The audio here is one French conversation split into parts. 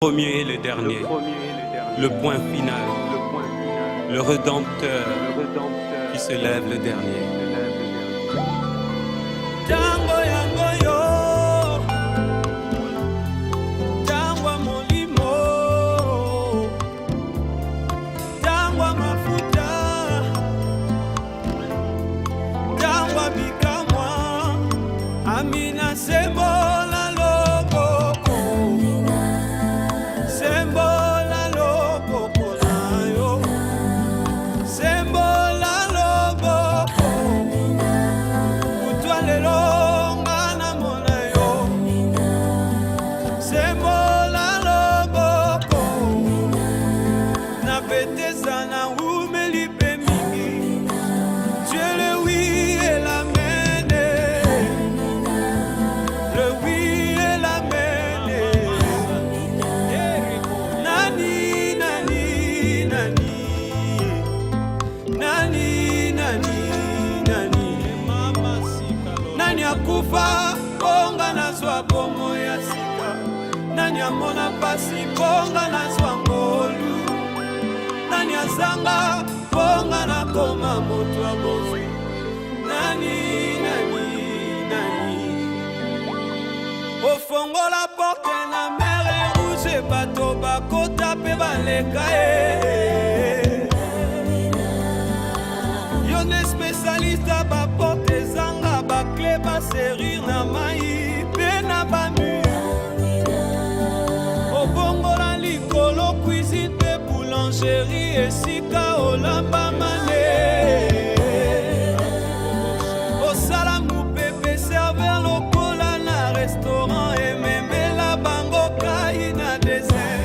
Premier et le dernier, le point final, le Rédempteur qui se lève le dernier. Tango yango yo, tango molimo, tango mafuta, tango bikamwa, Amina sembola. Kufa bonga na zwa bomo ya sika, nani amona pasi bonga na zwa ngolu, nani azanga bonga na koma moto wa bozwi, nani ofongola porte na mere rouge bato bakota pe baleka yo ne spécialiste ba porte zanga bakle baserir na mai pe na bamu obongola likolo cuisine pe boulangerie esika olamba mane osala mupepe serveur lokola na restaurant ememela bango kai na dessert.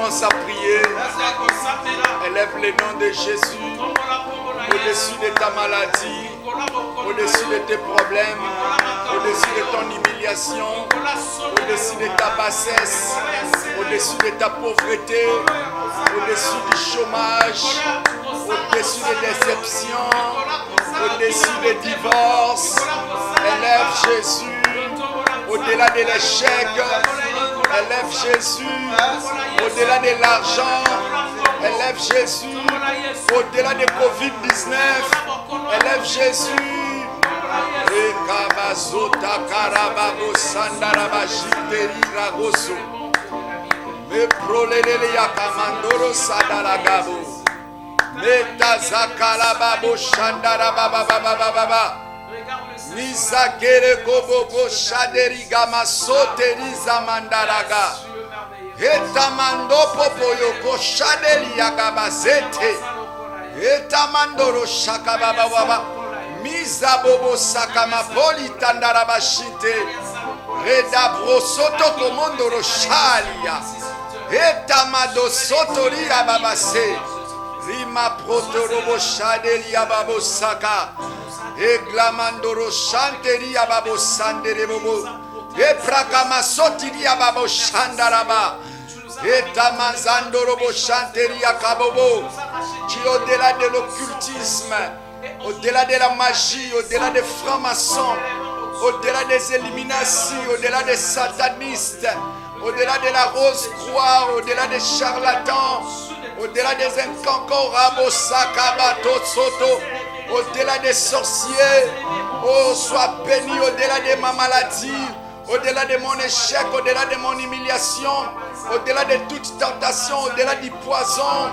commence à prier. Élève le nom de Jésus au-dessus de ta maladie, au-dessus de tes problèmes, au-dessus de ton humiliation, au-dessus de ta bassesse, au-dessus de ta pauvreté, au-dessus du chômage, au-dessus des déceptions, au-dessus des divorces. Élève Jésus au-delà de l'échec. Élève Jésus au-delà de l'argent. Élève Jésus au-delà de Covid-19. Élève Jésus. Me prolelele yakamandoro sadalagabo. Meta zakalababo shandarabababababa. Nizakere kobobo shaderi gama soteri zamandaraga. Etamando popoyoko shaderi yagabazete. Etamandoro shakabababa. Miza bobo sakama poli tandarabashite. Reda brosoto komondoro shalia. Etamado sotori ababase. Rima protorobo shaderi ababo saka. Eglamandoro shanteri ababo sandere bobo. Eprakama sotiri ababo shandaraba. Etamazandoro bo shanteri akabobo. Qui au-delà de l'occultisme, au-delà de la magie, au-delà des francs-maçons, au-delà des éliminations, au-delà des satanistes, au-delà de la rose-croix, au-delà des charlatans, au-delà des inconcorables, sakabato soto, au-delà des sorciers, oh, sois béni au-delà de ma maladie, au-delà de mon échec, au-delà de mon humiliation, au-delà de toute tentation, au-delà du poison,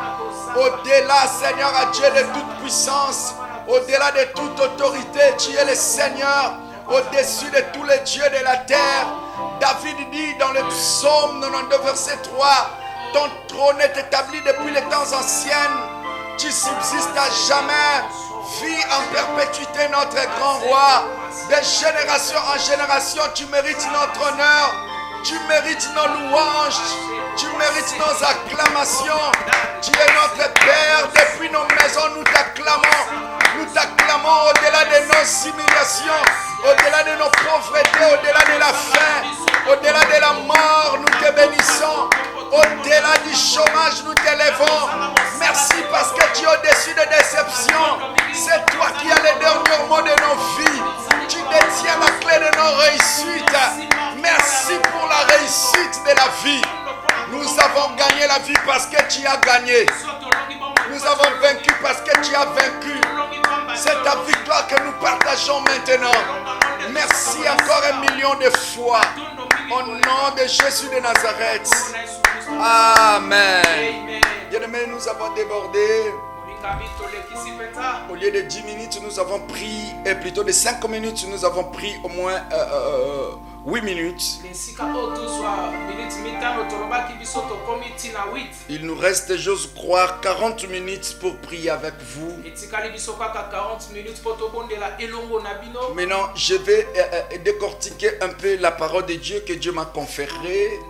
au-delà, Seigneur, à Dieu de toute puissance, au-delà de toute autorité, tu es le Seigneur, au-dessus de tous les dieux de la terre. David dit dans le psaume 92, verset 3, ton trône est établi depuis les temps anciens, tu subsistes à jamais, vis en perpétuité notre grand roi. De génération en génération, tu mérites notre honneur, tu mérites nos louanges, tu mérites nos acclamations. Tu es notre Père, depuis nos maisons nous t'acclamons. Nous t'acclamons au-delà de nos humiliations, au-delà de nos pauvretés, au-delà de la faim, au-delà de la mort, nous te bénissons. Au-delà du chômage, nous t'élèvons. Merci parce que tu es au-dessus des déceptions. C'est toi qui as les derniers mots de nos vies. Tu détiens la clé de nos réussites. Merci pour la réussite de la vie. Nous avons gagné la vie parce que tu as gagné. Nous avons vaincu parce que tu as vaincu. C'est ta victoire que nous partageons maintenant. Merci encore 1 million de fois. Au nom de Jésus de Nazareth. Amen. Bien-aimés, nous avons débordé. Au lieu de 10 minutes, nous avons pris, et plutôt de 5 minutes, nous avons pris au moins 8 minutes. Il nous reste, j'ose croire, 40 minutes pour prier avec vous. Maintenant, je vais décortiquer un peu la parole de Dieu que Dieu m'a conférée.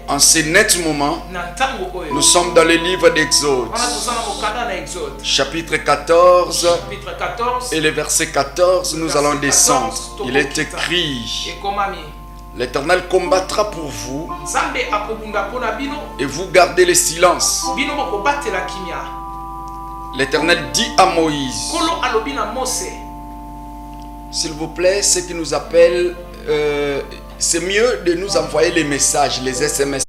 En ce net moment, nous sommes dans le livre d'Exode, chapitre 14, et le verset 14, nous allons descendre. Il est écrit: l'Éternel combattra pour vous et vous gardez le silence. L'Éternel dit à Moïse, s'il vous plaît, ceux qui nous appellent, c'est mieux de nous envoyer les messages, les SMS.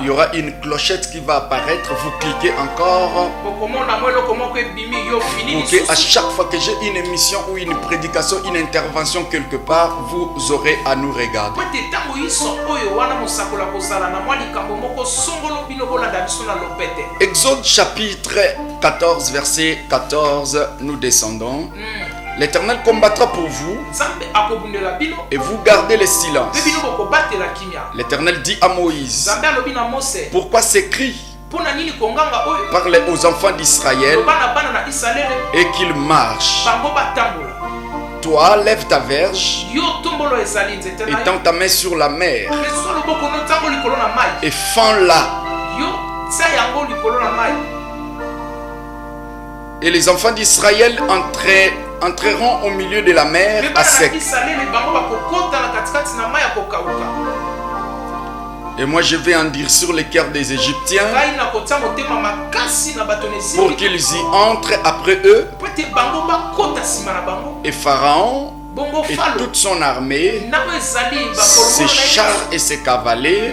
Il y aura une clochette qui va apparaître. Vous cliquez encore. Pour que à chaque fois que j'ai une émission ou une prédication, une intervention quelque part, vous aurez à nous regarder. Exode chapitre 14, verset 14, nous descendons. L'Éternel combattra pour vous et vous gardez le silence. L'Éternel dit à Moïse, pourquoi ces cris? Parlez aux enfants d'Israël et qu'ils marchent. Toi, lève ta verge et tends ta main sur la mer et fends-la. Et les enfants d'Israël entreront au milieu de la mer à sec. Et moi je vais endurcir le cœur des Égyptiens pour qu'ils y entrent après eux. Et Pharaon et toute son armée, ses chars et ses cavaliers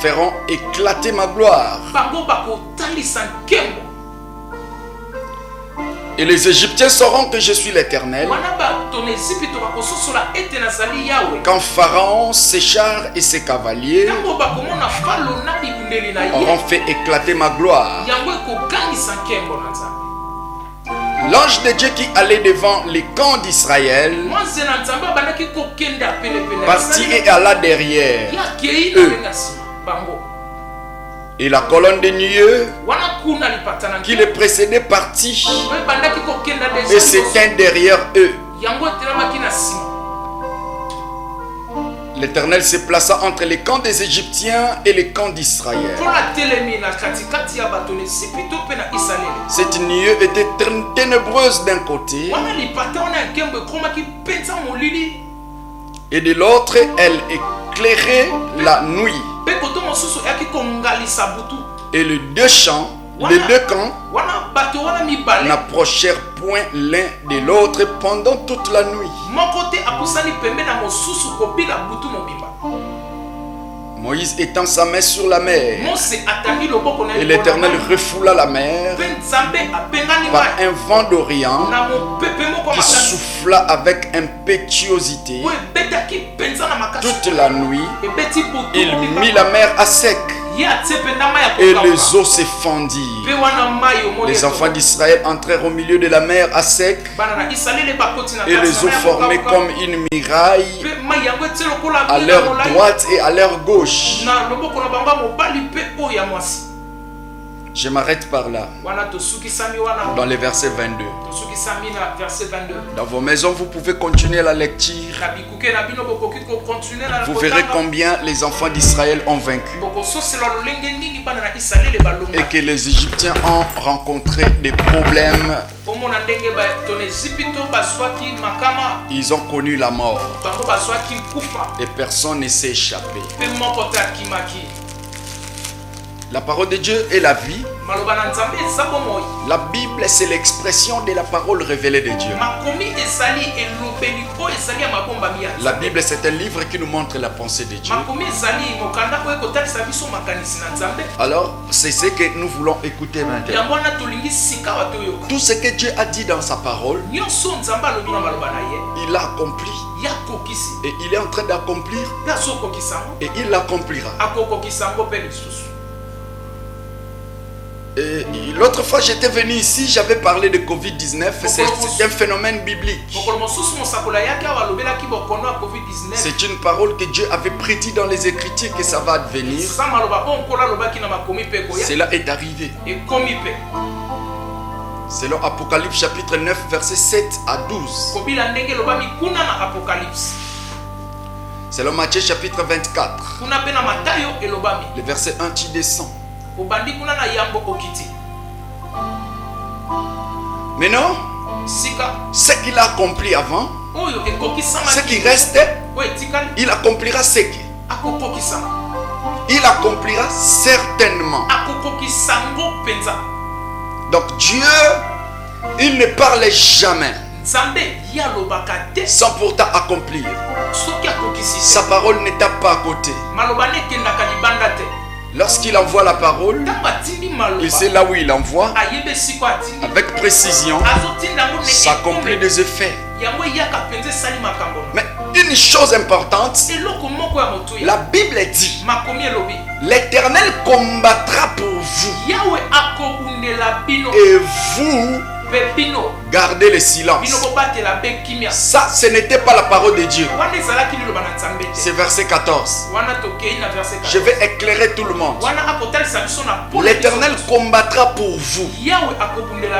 feront éclater ma gloire. Et les Égyptiens sauront que je suis l'Éternel quand Pharaon, ses chars et ses cavaliers auront fait éclater ma gloire. L'ange de Dieu qui allait devant les camps d'Israël partit et alla derrière eux. Et la colonne de nuée qui les précédait partit et s'éteint derrière eux. L'Éternel se plaça entre les camps des Égyptiens et les camps d'Israël. Cette nuée était ténébreuse d'un côté et de l'autre elle éclairait la nuit. Et les deux camps n'approchèrent point l'un de l'autre pendant toute la nuit. Moïse étend sa main sur la mer et l'Éternel refoula la mer par un vent d'Orient qui souffla avec impétuosité. Toute la nuit, il mit la mer à sec et les eaux se fendirent. Les enfants d'Israël entrèrent au milieu de la mer à sec et les eaux formaient comme une muraille à leur droite et à leur gauche. Je m'arrête par là. Dans le verset 22. Dans vos maisons, vous pouvez continuer la lecture. Vous verrez combien les enfants d'Israël ont vaincu. Et que les Égyptiens ont rencontré des problèmes. Ils ont connu la mort. Et personne ne s'est échappé. La parole de Dieu est la vie. La Bible, c'est l'expression de la parole révélée de Dieu. La Bible, c'est un livre qui nous montre la pensée de Dieu. Alors, c'est ce que nous voulons écouter maintenant. Tout ce que Dieu a dit dans sa parole, il a accompli. Et il est en train d'accomplir. Et il l'accomplira. L'autre fois j'étais venu ici, j'avais parlé de Covid-19, c'est un phénomène biblique. C'est une parole que Dieu avait prédit dans les Écritures que ça va advenir. Cela est arrivé. Selon Apocalypse chapitre 9 verset 7 à 12. Selon Matthieu chapitre 24. Le verset 1 qui descend. Mais non, ce qu'il a accompli avant, ce qui restait, il accomplira ce qui. Il accomplira certainement. Donc Dieu, il ne parle jamais sans pourtant accomplir. Sa parole ne tape pas à côté. Lorsqu'il envoie la parole, il sait là où il envoie. Avec précision, ça accomplit des effets. Mais une chose importante, la Bible dit, l'Éternel combattra pour vous et vous gardez le silence. Ça, ce n'était pas la parole de Dieu. C'est verset 14. Je vais éclairer tout le monde. L'Éternel combattra pour vous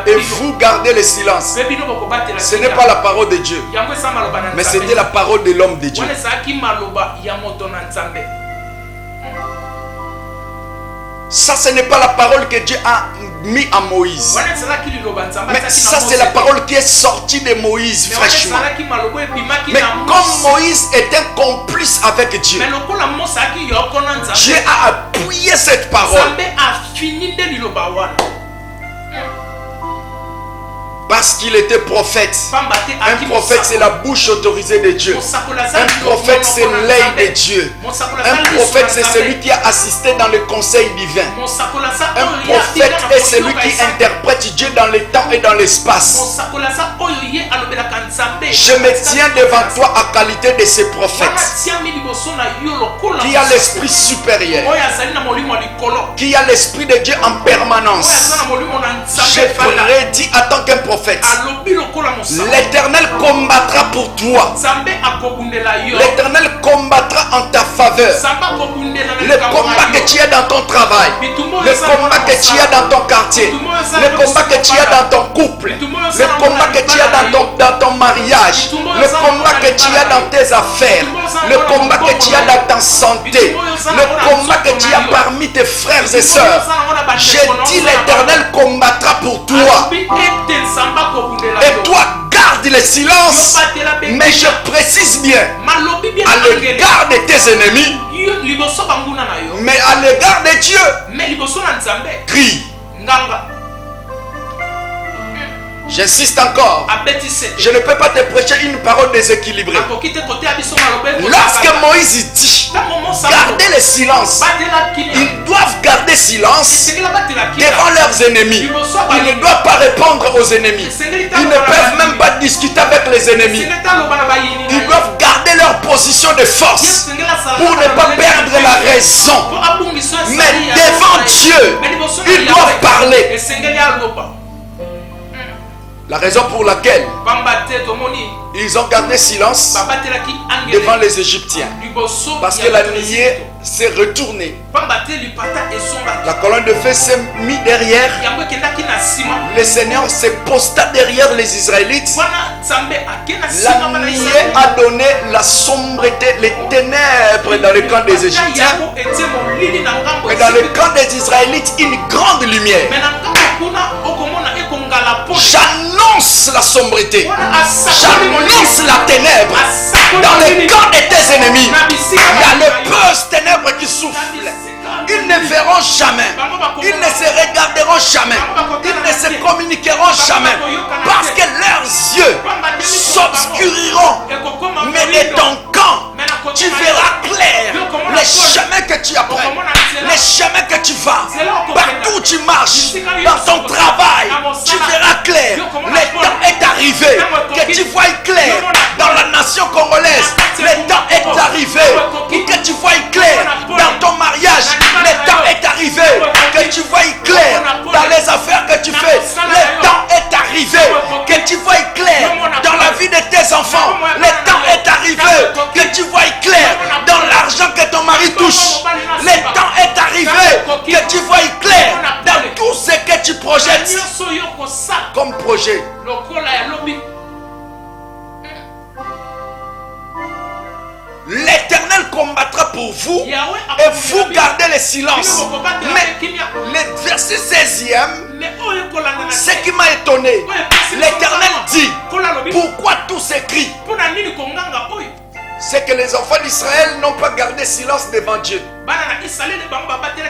et vous gardez le silence. Ce n'est pas la parole de Dieu, mais c'était la parole de l'homme de Dieu. Ça, ce n'est pas la parole que Dieu a mis à Moïse. Mais ça, c'est la parole qui est sortie de Moïse fraîchement. Mais comme Moïse est un complice avec Dieu, Dieu a appuyé cette parole. Parce qu'il était prophète. Un prophète, c'est la bouche autorisée de Dieu. Un prophète, c'est l'œil de Dieu. Un prophète, c'est celui qui a assisté dans le conseil divin. Un prophète est celui qui interprète Dieu dans le temps et dans l'espace. Je me tiens devant toi à qualité de ce prophète qui a l'esprit supérieur, qui a l'esprit de Dieu en permanence. Je prédis en tant qu'un prophète, l'Éternel combattra pour toi. L'Éternel combattra en ta faveur. Le combat que tu as dans ton travail, le combat que tu as dans ton quartier, le combat que tu as dans ton couple, le combat que tu as dans ton mariage, le combat que tu as dans tes affaires, le combat que tu as dans ta santé, le combat que tu as parmi tes frères et sœurs. Je dis, l'Éternel combattra pour toi. Et toi, garde le silence. Mais je précise bien, à l'égard de tes ennemis, mais à l'égard de Dieu, crie. J'insiste encore. Je ne peux pas te prêcher une parole déséquilibrée. Lorsque Moïse dit gardez le silence, ils doivent garder silence devant leurs ennemis. Ils ne doivent pas répondre aux ennemis. Ils ne peuvent même pas discuter avec les ennemis. Ils doivent garder leur position de force pour ne pas perdre la raison. Mais devant Dieu, ils doivent parler. La raison pour laquelle ils ont gardé silence devant les Égyptiens, parce que la nuée s'est retournée. La colonne de feu s'est mise derrière. Le Seigneur s'est posté derrière les Israélites. La nuée a donné la sombreté, les ténèbres dans le camp des Égyptiens. Et dans le camp des Israélites, une grande lumière. J'annonce la sombreté. J'annonce la ténèbre. Dans le camp de tes ennemis, il y a le peu ténèbres qui soufflent. Ils ne verront jamais. Ils ne se regarderont jamais. Ils ne se communiqueront jamais. Parce que leurs yeux s'obscuriront. Mais de ton camp, tu verras clair les chemins que tu apprends, les chemins que tu vas. Partout où tu marches, dans ton travail, tu verras clair. Le temps est arrivé que tu vois clair. Dans la nation congolaise, le temps est arrivé pour que tu vois clair. Dans ton mariage, le temps est arrivé que tu vois clair. Dans les affaires que tu fais, le temps est arrivé que tu vois clair. Dans la vie de tes enfants, le temps est arrivé que tu vois clair. Dans l'argent que ton mari touche, le temps est arrivé que tu vois clair. Dans tout ce que tu projettes comme projet. L'Éternel combattra pour vous et vous gardez le silence. Mais le verset 16e, ce qui m'a étonné, l'Éternel dit, pourquoi tous ces cris? C'est que les enfants d'Israël n'ont pas gardé silence devant Dieu,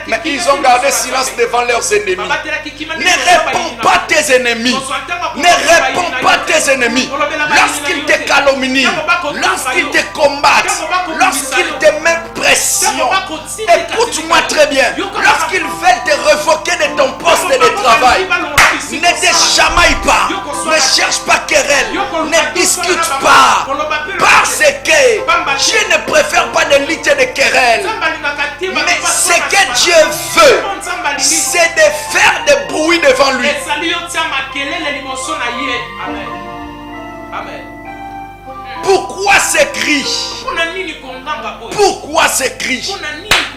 mais ils ont gardé silence devant leurs ennemis. Ne réponds pas tes ennemis. Ne réponds pas tes ennemis. Lorsqu'ils te calomnient, lorsqu'ils te combattent, lorsqu'ils te mettent pression, écoute-moi très bien. Lorsqu'ils veulent te révoquer de ton poste de travail, ne te chamaille pas, ne cherche pas querelle, ne discute pas, parce que Dieu ne préfère pas de lutte et de querelle. Mais ce que Dieu veut, c'est de faire des bruits devant lui. Pourquoi ces cris? Pourquoi ces cris?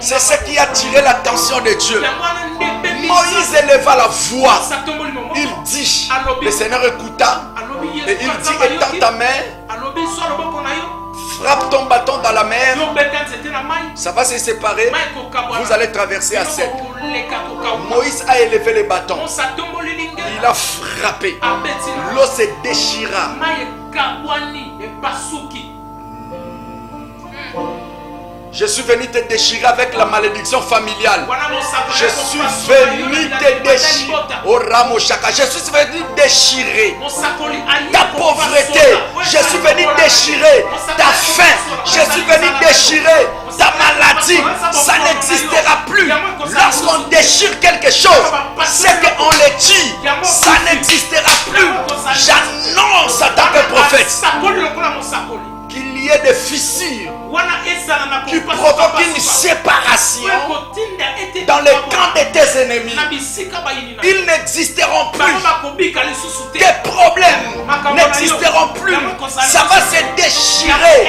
C'est ce qui a attiré l'attention de Dieu. Moïse éleva la voix. Il dit, le Seigneur écouta, et il dit, étends ta main, frappe ton bâton dans la mer, ça va se séparer, vous allez traverser à sec. Moïse a élevé le bâton, il a frappé, l'eau se déchira. Je suis venu te déchirer avec la malédiction familiale. Je suis venu te déchirer. Oh Ramoshaka, je suis venu déchirer ta pauvreté. Je suis venu déchirer ta faim. Je suis venu déchirer ta maladie. Ça n'existera plus. Lorsqu'on déchire quelque chose, c'est qu'on le tue. Ça n'existera plus. J'annonce à ta prophète qu'il y ait des fissures qui provoquent une séparation dans le camp de tes ennemis. Ils n'existeront plus. Tes problèmes n'existeront plus. Ça va se déchirer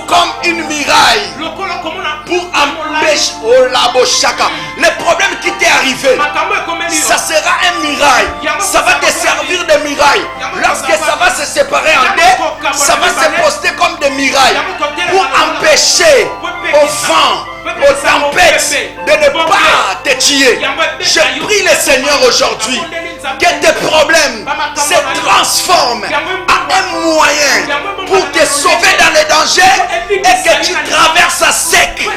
comme une muraille pour empêcher. Oh la bochaka. Les problèmes qui t'est arrivé, ça sera un muraille. Ça va te servir de muraille. Lorsque ça va se séparer en deux, ça va se poster comme des murailles pour empêcher au vent, aux tempêtes de ne pas te tuer. Je prie le Seigneur aujourd'hui que tes problèmes se transforment en un moyen pour te sauver dans les dangers et que tu traverses à sec.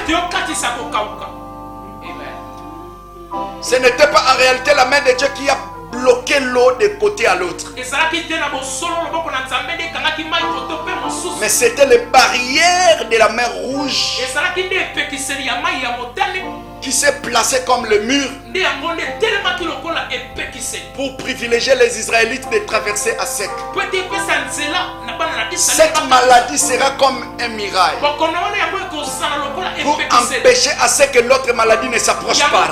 Ce n'était pas en réalité la main de Dieu qui a bloqué l'eau de côté à l'autre. Mais c'était les barrières de la mer Rouge qui s'est placé comme le mur pour privilégier les Israélites de traverser à sec. Cette maladie sera comme un mirail pour empêcher à ce que l'autre maladie ne s'approche pas.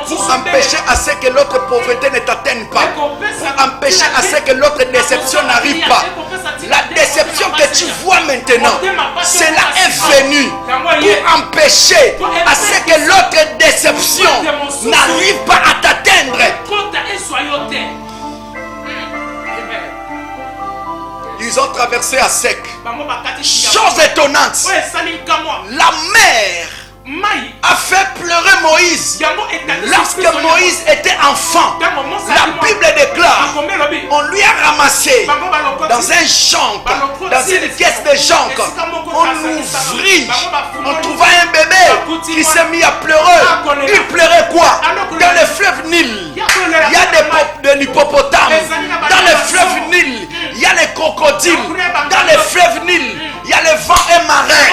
Pour empêcher à ce que l'autre pauvreté ne t'atteigne pas. Pour empêcher à ce que l'autre déception n'arrive pas. La déception que tu vois maintenant, cela est venu pour empêcher à ce que l'autre déception n'arrive pas à t'atteindre. Ils ont traversé à sec. Chose étonnante, la mer a fait pleurer Moïse. Lorsque Moïse était enfant, la Bible déclare, on lui a ramassé dans un jonc, dans une caisse de jonc. On ouvrit, on trouva un bébé qui s'est mis à pleurer. Il pleurait quoi? Dans le fleuve Nil, il y a de l'hippopotame. Dans le fleuve Nil, il y a les crocodiles. Dans le fleuve Nil, il y a les vents et marins.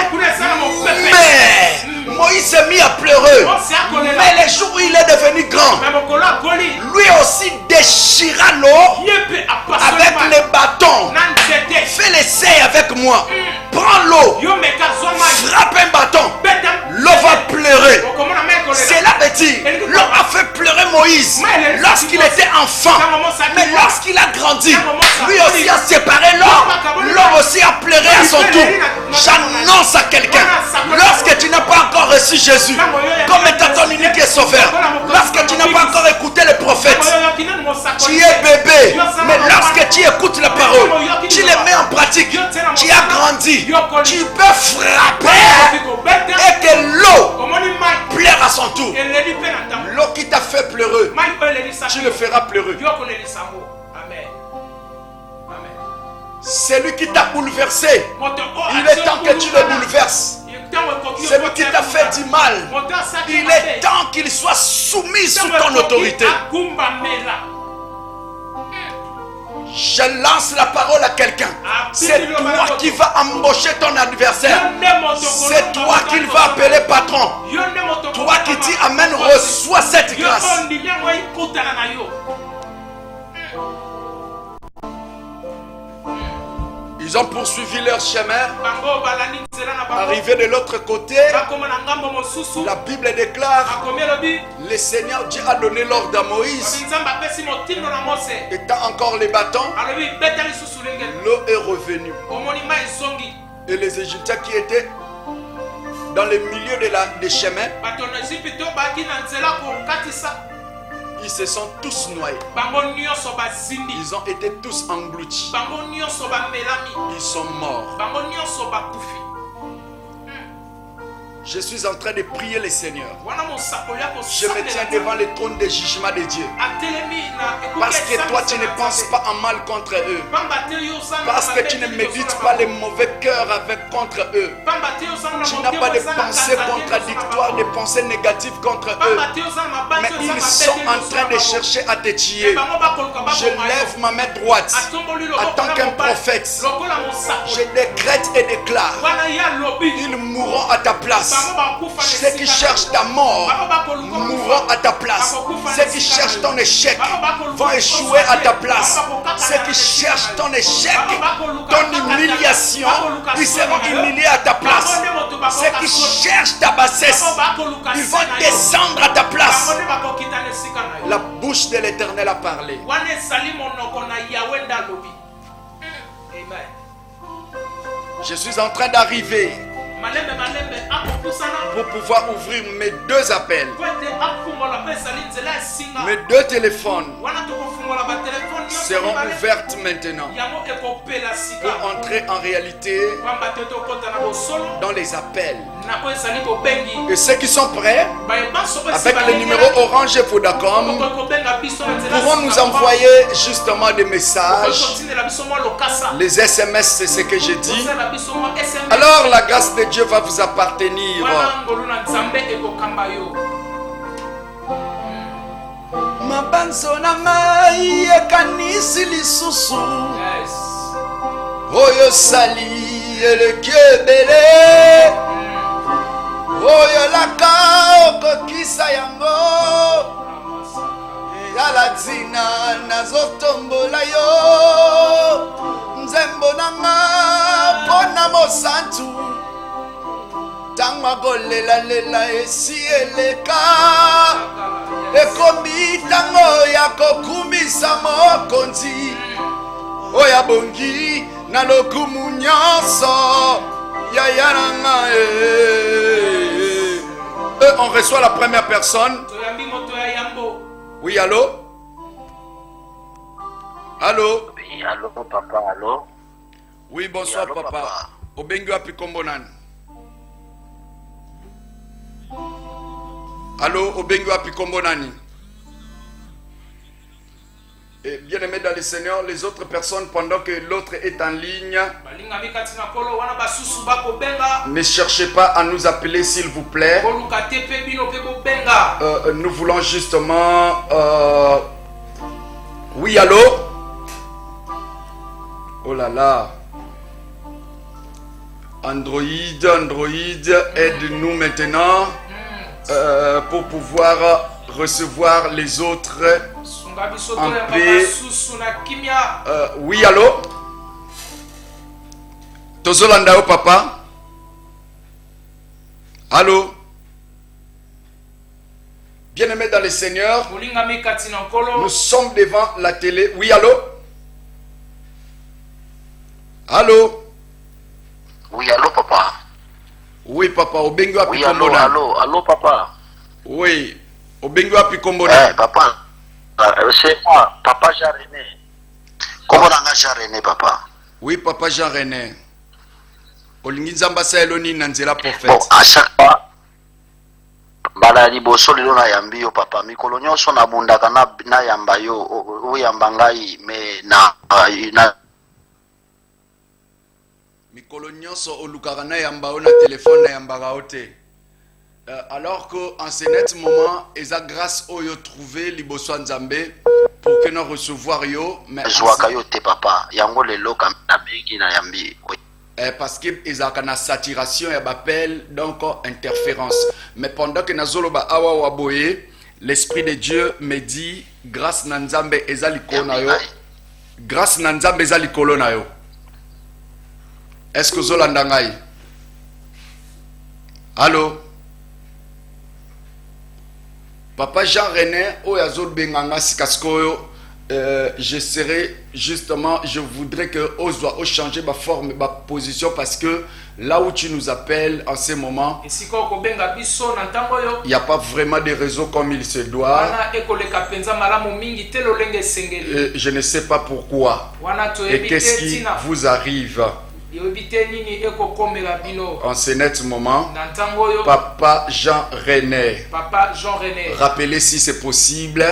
Mais Moïse s'est mis à pleurer. Mais le jour où il est devenu grand, lui aussi déchira l'eau avec les bâtons. Fais l'essai avec moi. Prends l'eau, frappe un bâton, l'eau va pleurer. Cela veut dire, l'eau a fait pleurer Moïse lorsqu'il était enfant. Mais lorsqu'il a grandi, lui aussi a séparé l'eau. L'eau aussi a pleuré à son tour. J'annonce à quelqu'un, lorsque tu n'as pas encore reçu Jésus comme étant ton unique et sauveur, lorsque tu n'as pas encore écouté le prophète, tu es bébé. Mais lorsque tu écoutes la parole, tu les mets en pratique, tu as grandi. Tu peux frapper et que l'eau pleure à son tour. L'eau qui t'a fait pleurer, tu le feras pleurer. C'est lui qui t'a bouleversé. Il est temps que tu le bouleverses. C'est lui qui t'a fait du mal. Il est temps qu'il soit soumis sous ton autorité. Je lance la parole à quelqu'un. C'est toi qui vas embaucher ton adversaire. C'est toi qu'il va appeler patron. Toi qui dis amen, reçois cette grâce. Ils ont poursuivi leur chemin. Arrivé de l'autre côté, la Bible déclare, le Seigneur Dieu a donné l'ordre à Moïse. Étant encore les bâtons, l'eau est revenue. Et les Égyptiens qui étaient dans le milieu des chemins, ils se sont tous noyés. Ils ont été tous engloutis. Ils sont morts. Je suis en train de prier le Seigneur. Je me tiens devant le trône de jugement de Dieu. Parce que toi, tu ne penses pas en mal contre eux. Parce que tu ne médites pas les mauvais cœurs contre eux. Tu n'as pas de pensées contradictoires, de pensées négatives contre eux. Mais ils sont en train de chercher à te tuer. Je lève ma main droite en tant qu'un prophète. Je décrète et déclare, ils mourront à ta place. Ceux qui cherchent ta mort mourront à ta place. Ceux qui cherchent ton échec vont échouer à ta place. Ceux qui cherchent ton échec, ton humiliation, ils seront humiliés à ta place. Ceux qui cherchent ta bassesse, ils vont descendre à ta place. La bouche de l'Éternel a parlé. Je suis en train d'arriver pour pouvoir ouvrir mes deux appels, mes deux téléphones seront ouvertes maintenant pour entrer en réalité dans les appels. Et ceux qui sont prêts avec le numéro Orange et Vodacom pourront nous envoyer justement des messages. Les SMS, c'est ce que j'ai dit. Alors la grâce de Dieu va vous appartenir. Mabanzo na mai ekanisi lisusu oyo sali elekebele oyo laka okokisa yango yala zina nazotombola yo nzembo nanga pona mosantu tangwa kolela esi eleka ekomi tango ya kokumisa mokonzi oya bongi na lokumu nyonso ya yaranga. On reçoit la première personne. Oui, allô? Allô? Oui, allô papa, allô? Oui, bonsoir oui, allô, papa. Obengo api kombonan. Allô, Obengo api kombonani. Et bien aimé dans le Seigneur, les autres personnes, pendant que l'autre est en ligne, ne cherchez pas à nous appeler s'il vous plaît. Nous voulons justement... Oui, allô? Oh là là. Android, aide-nous maintenant pour pouvoir recevoir les autres en paix. Oui, allô? Tozolandao, papa? Allô? Bien-aimés dans le Seigneur, nous sommes devant la télé. Oui, allô? Allô? Oui, allô, papa? Oui, papa. Obengo api oui, allô, papa? Oui. Obengo api kombona. Eh, papa. C'est moi, papa Jean-René. Comment on a Jean-René, papa? Oui, papa Jean-René. Olingi nzamba sa eloni na nzela prophète. Bon, à chaque fois, bala liboso lelo na yambi yo papa. Mikolo nyonso na bundaka na yamba yo, o yamba ngai me na mikolo nyonso olukaka na yamba o na téléphone na yamba ga ote. Alors qu'en ce net moment, ils ont grâce au trouvé liboso nzambe pour pour que nous recevoir yo mais zwaka yo te papa yango lelo kamina bengi na yambi parce que ils ont une saturation et appel donc interférence mais pendant que nazoloba awa waboye l'esprit de Dieu me dit grâce na Nzambe ezali kona yo grâce na Nzambe ezali kolona yo. Est-ce que zolanda ngai? Allô? Papa Jean-René, je serai justement, je voudrais que Ozoa changer ma forme, ma position parce que là où tu nous appelles en ce moment, il n'y a pas vraiment de réseau comme il se doit. Je ne sais pas pourquoi. Et qu'est-ce qui vous arrive? En ce net moment, Papa Jean-René, rappelez si c'est possible,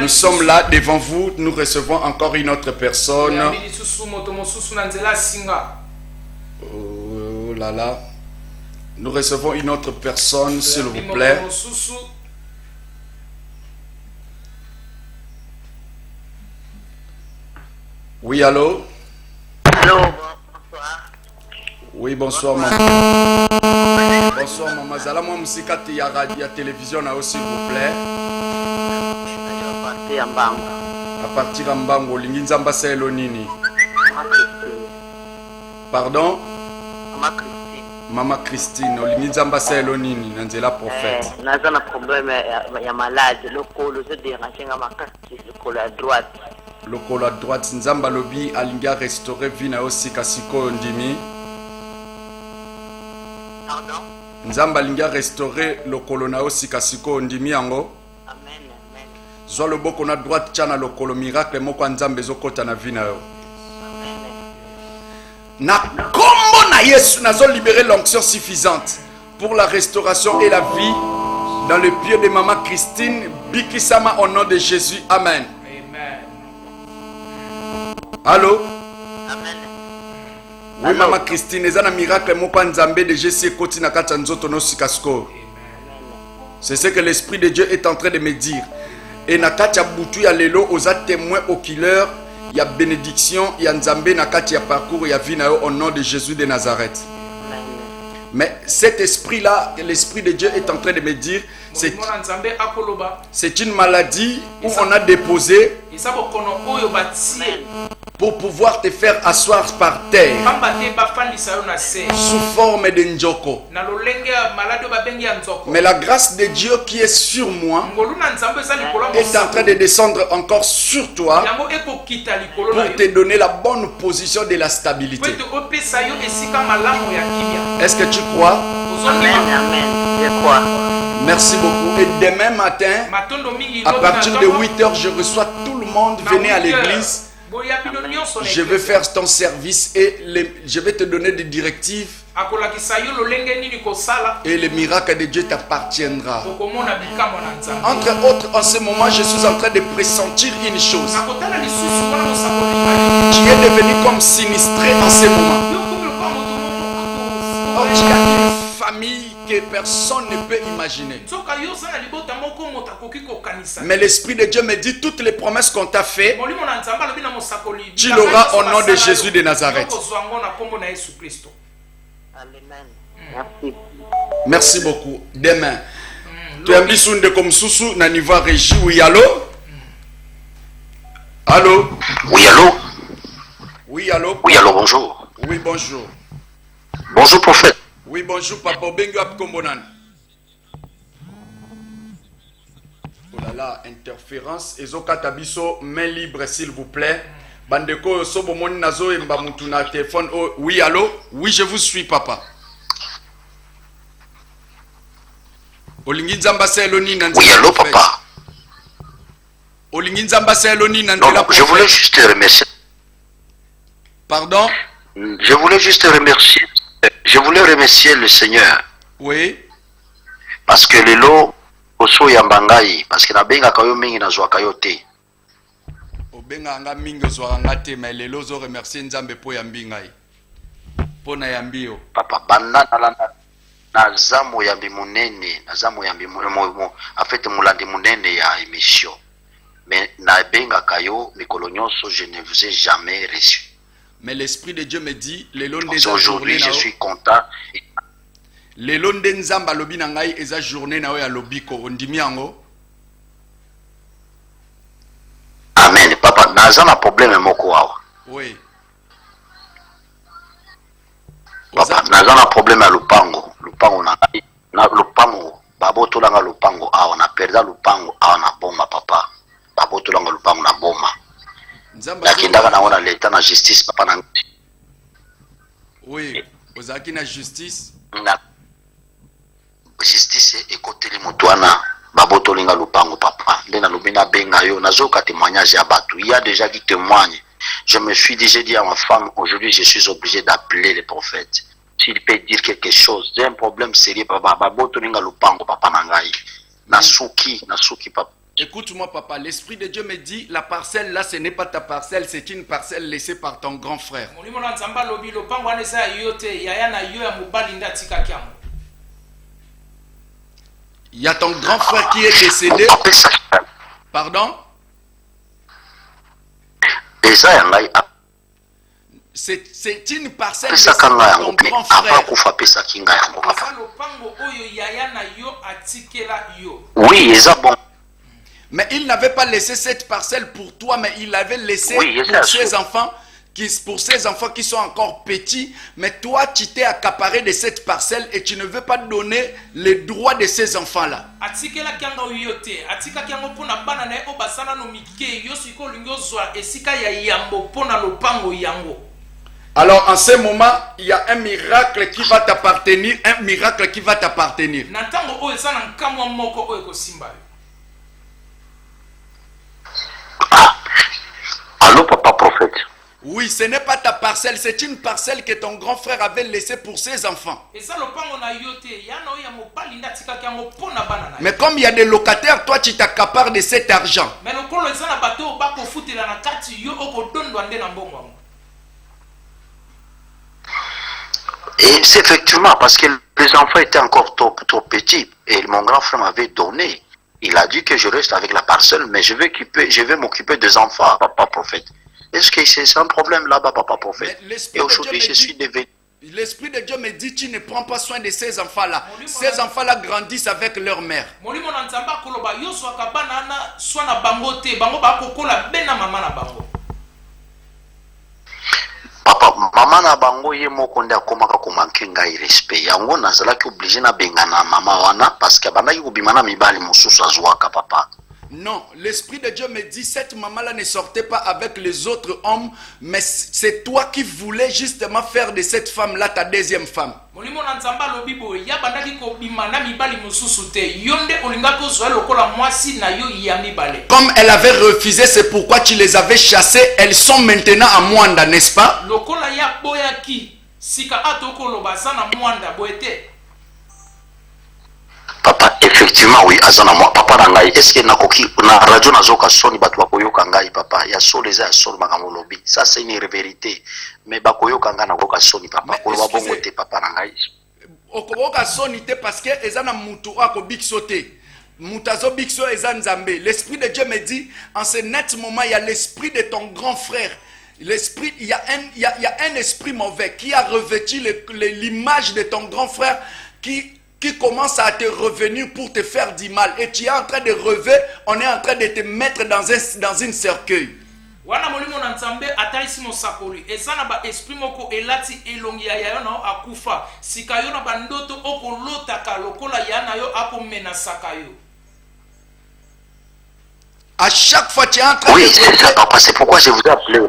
nous sommes là devant vous, nous recevons encore une autre personne. Oh là là, nous recevons une autre personne, s'il vous plaît. Oui, allô? Allô? Oui, bonsoir, maman. Bonsoir, maman. Zala, moi, il y a télévision là aussi, s'il vous plaît. À partir de Mbango, Linginzamba Nini. Pardon? Maman Christine, Linginzamba Nini, Nanzela prophète. Naza un problème, il y a malade, le col, je dérange le col à droite. Le col à droite, Nzamba Lobi, Alinga restauré, Vina aussi, Kasiko, Ndimi. Pardon? Nzamba linga restaurer le colona aussi kasiko ndimi yango. Amen, amen. Zo le boko na droite tchana le colo miracle moko nzambe zo kota na vina yo. Amen. Na kombo na Yesu nazo libérer l'onction suffisante pour la restauration et la vie dans le pied de maman Christine Bikisama au nom de Jésus. Amen. Amen. Allô? Amen. Oui, maman Christine, c'est un miracle moko nzambe de Jésus koti na kata nzoto no sikasko. C'est ce que l'Esprit de Dieu est en train de me dire. Et na kati ya butu ya lelo oza témoin oculaire, il y a bénédiction, il y a nzambe na kati ya parcours, il y a vie na yo au nom de Jésus de Nazareth. Amen. Mais cet esprit-là, l'Esprit de Dieu est en train de me dire, c'est une maladie où on a déposé pour pouvoir te faire asseoir par terre sous forme de njoko. Mais la grâce de Dieu qui est sur moi est en train de descendre encore sur toi pour te donner la bonne position de la stabilité. Est-ce que tu crois? Amen, amen. Je crois. Merci beaucoup. Et demain matin, à partir de 8h, je reçois tout le monde. Venez à l'église. Je vais faire ton service et je vais te donner des directives. Et le miracle de Dieu t'appartiendra. Entre autres, en ce moment, je suis en train de pressentir une chose. Tu es devenu comme sinistré en ce moment. Oh, tu as une famille que personne ne peut imaginer. Mais l'Esprit de Dieu me dit toutes les promesses qu'on t'a fait, tu l'auras au nom de Jésus de Nazareth. Merci. Merci beaucoup. Demain, tu as mis de comme Soussou, na niveau régie. Oui, allô? Allô? Oui, allô? Oui, allô? Oui, allô, bonjour. Oui, bonjour. Bonjour, prophète. Oui, bonjour, papa. Bengo Apkombonan. Oh là là, interférence. Ezokatabiso, main libre, s'il vous plaît. Bandeko, Sobomon Nazo et Mbamutuna, téléphone. Oh, oui, allô? Oui, je vous suis, papa. Oui, allô, papa. Non, je voulais juste te remercier. Pardon? Je voulais juste te remercier. Je voulais remercier le Seigneur. Oui. Parce que les lots, oso yambangai, parce que na benga kayo mingi na zwa kayo te. Obenga anga mingi zwa anga te, mais les lots ont remercié Nzambe po yambingai. Po na yambio. Papa, banda na zamu yambi munene, na zamu yambi en fait mulandi munene ya émission. mais nabenga kayo mikolo nyonso, je ne vous ai jamais reçu. Mais l'Esprit de Dieu me dit, Aujourd'hui, je suis content. Le londe nzamba lobi na ngai eza journée na ya lobiko ondimi yango. Amen. Papa, naza na problème moko wawa. Oui. Papa, naza na problème ya lupango. Lupango na ngai. Na lupango. Baboto langa lupango awa. Na perda lupango awa na boma papa. Baboto langa lupango na boma. Nakindaka na wana leta na justice papa na ngai. Oui. Ozaki na justice. Na justice ekoteli moto wana. Baboto linga lupango papa. Nde na lubina benga yo. Nazoka témoignage ya batu. Il y a déjà qui témoigne. Je me suis déjà dit à ma femme, aujourd'hui je suis obligé d'appeler les prophètes. S'il peut dire quelque chose, j'ai un problème sérieux papa. Baboto linga lupango papa na ngai. Nasuki papa. Écoute-moi papa, l'Esprit de Dieu me dit, la parcelle là ce n'est pas ta parcelle, c'est une parcelle laissée par ton grand frère. Il y a ton grand frère qui est décédé. Pardon? C'est une parcelle laissée par ton grand frère. Oui, c'est bon. Mais il n'avait pas laissé cette parcelle pour toi, mais il l'avait laissé pour ses enfants qui sont encore petits. Mais toi, tu t'es accaparé de cette parcelle et tu ne veux pas donner les droits de ces enfants-là. Alors en ce moment, il y a un miracle qui va t'appartenir, un miracle qui va t'appartenir. Allô, papa prophète. Oui, ce n'est pas ta parcelle, c'est une parcelle que ton grand frère avait laissée pour ses enfants. Mais comme il y a des locataires, toi tu t'accapares de cet argent. Et c'est effectivement parce que les enfants étaient encore trop petits et mon grand frère m'avait donné. Il a dit que je reste avec la parcelle, mais je vais m'occuper des enfants, papa prophète. Est-ce que c'est un problème là-bas, papa prophète? Et aujourd'hui, je suis devenu... L'Esprit de Dieu me dit, tu ne prends pas soin de ces enfants-là. Ces enfants-là grandissent avec leur mère. Papa, maman na bango ye moko nde akomaka komanke ngai respect. Yango nazalaki obligé na bengana mama wana parce que bandaki kobimana mibali mosusu azwaka papa. Non, l'Esprit de Dieu me dit, cette maman-là ne sortait pas avec les autres hommes, mais c'est toi qui voulais justement faire de cette femme-là ta deuxième femme. Comme elle avait refusé, c'est pourquoi tu les avais chassées. Elles sont maintenant à Mwanda, n'est-ce pas? Papa, effectivement, oui, azana moi, papa nangai, est-ce que nakoki, na radio nazoka soni batu bakoyoka ngai, papa, ya soleza ya sol makambo lobi, ça c'est une vérité, mais bakoyoka ngai nakoka soni, papa, koloba bongo te, papa nangai. Okoboka soni te parce que ezana mutu ako bikso te, mutazo bikso ezan nzambe. L'Esprit de Dieu me dit, en ce net moment, il y a l'esprit de ton grand frère. L'esprit, il y a un esprit mauvais qui a revêtu l'image de ton grand frère qui commence à te revenir pour te faire du mal. Et tu es en train de rêver, on est en train de te mettre dans une cercueil. À chaque fois, tu es en train de... Oui, c'est ça, papa, c'est pourquoi je vous ai appelé.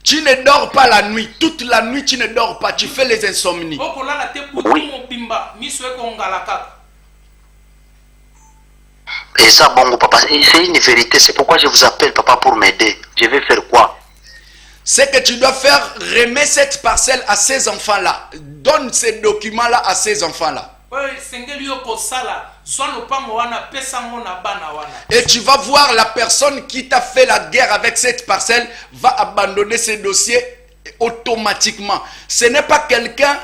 Tu ne dors pas la nuit. Toute la nuit, tu ne dors pas. Tu fais les insomnies. Oui. Et ça, bon, papa, c'est une vérité. C'est pourquoi je vous appelle, papa, pour m'aider. Je vais faire quoi? C'est que tu dois faire remettre cette parcelle à ces enfants-là. Donne ces documents-là à ces enfants-là. Et tu vas voir la personne qui t'a fait la guerre avec cette parcelle va abandonner ses dossiers automatiquement. Ce n'est pas quelqu'un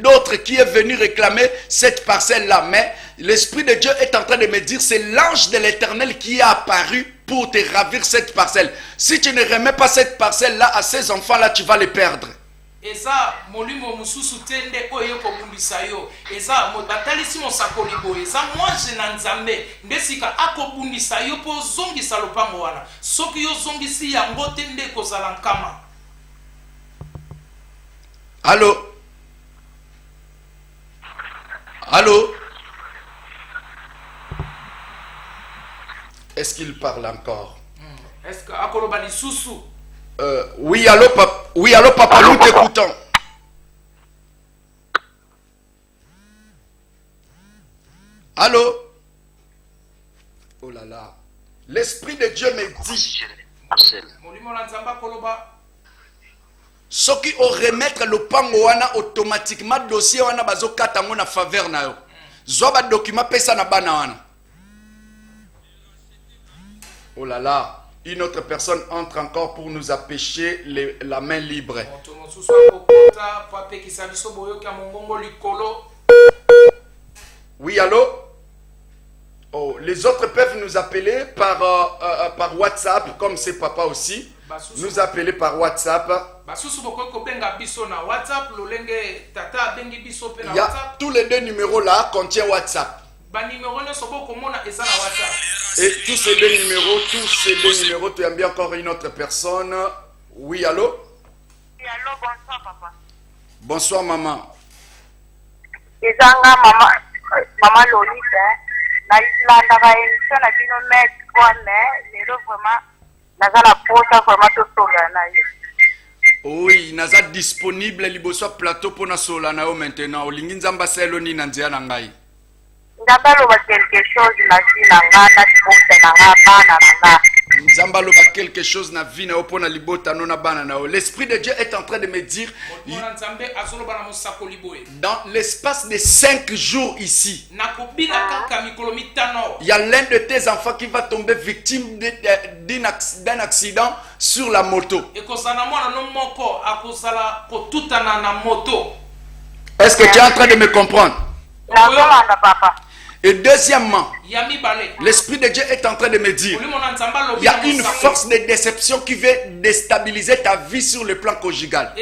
d'autre qui est venu réclamer cette parcelle-là. Mais l'Esprit de Dieu est en train de me dire, c'est l'ange de l'Éternel qui est apparu pour te ravir cette parcelle. Si tu ne remets pas cette parcelle-là à ces enfants-là, tu vas les perdre. Eza molimo mususu tende oyo kobundisa yo eza batalisi mosakoli boye eza mwanze na nzambe ndesika akobundisa yo po zongisa lopango wana soki yo zongisi yango tende kozala nkama. Allô? Allô? Est-ce qu'il parle encore? Est-ce que akoloba lisusu? Oui, allô, papa. Oui, allô, papa, nous t'écoutons. Allô? Oh là là. L'Esprit de Dieu me dit. Ce qui au remettre le pango wana automatiquement dossier wana bazo katango na faveur na yo. Zoba document pesa na bana wana. Oh là là. Une autre personne entre encore pour nous empêcher la main libre. Oui, allô? Oh, les autres peuvent nous appeler par WhatsApp, comme c'est papa aussi. Nous appeler par WhatsApp. Il y a tous les deux numéros là contiennent WhatsApp. Et tous ces deux numéros, tu as bien encore une autre personne. Oui, allô? Oui, allô, bonsoir, papa. Bonsoir, maman. Maman Lolita, na émission na bino mettre mais vraiment la pose vraiment tout solana. Oui, naza disponible liboso plateau pour na solana maintenant. Olingi nzamba selo ni na nzia na ngai. Quelque chose na vie na ngana libota na bana na Nzambaloba quelque chose na vie na opona libota no na bana na. L'Esprit de Dieu est en train de me dire dans l'espace de 5 jours ici, il y a l'un de tes enfants qui va tomber victime d'un accident sur la moto. Est-ce que tu es en train de me comprendre? Papa. Et deuxièmement, l'Esprit de Dieu est en train de me dire, il y a une force de déception qui veut déstabiliser ta vie sur le plan conjugal.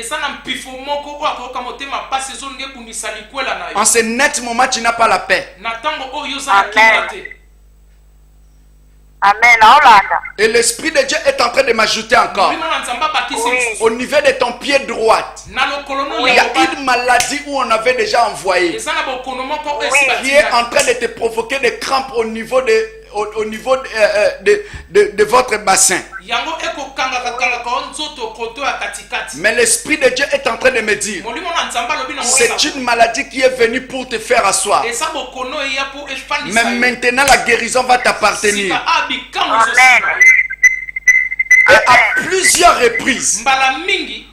En ce net moment, tu n'as pas la paix. Amen. Et l'Esprit de Dieu est en train de m'ajouter encore. Au niveau de ton pied droit, il y a une maladie où on avait déjà envoyé, qui est en train de te provoquer des crampes au niveau de votre bassin. Mais l'Esprit de Dieu est en train de me dire, c'est une maladie qui est venue pour te faire asseoir. Mais maintenant la guérison va t'appartenir. Et à plusieurs reprises,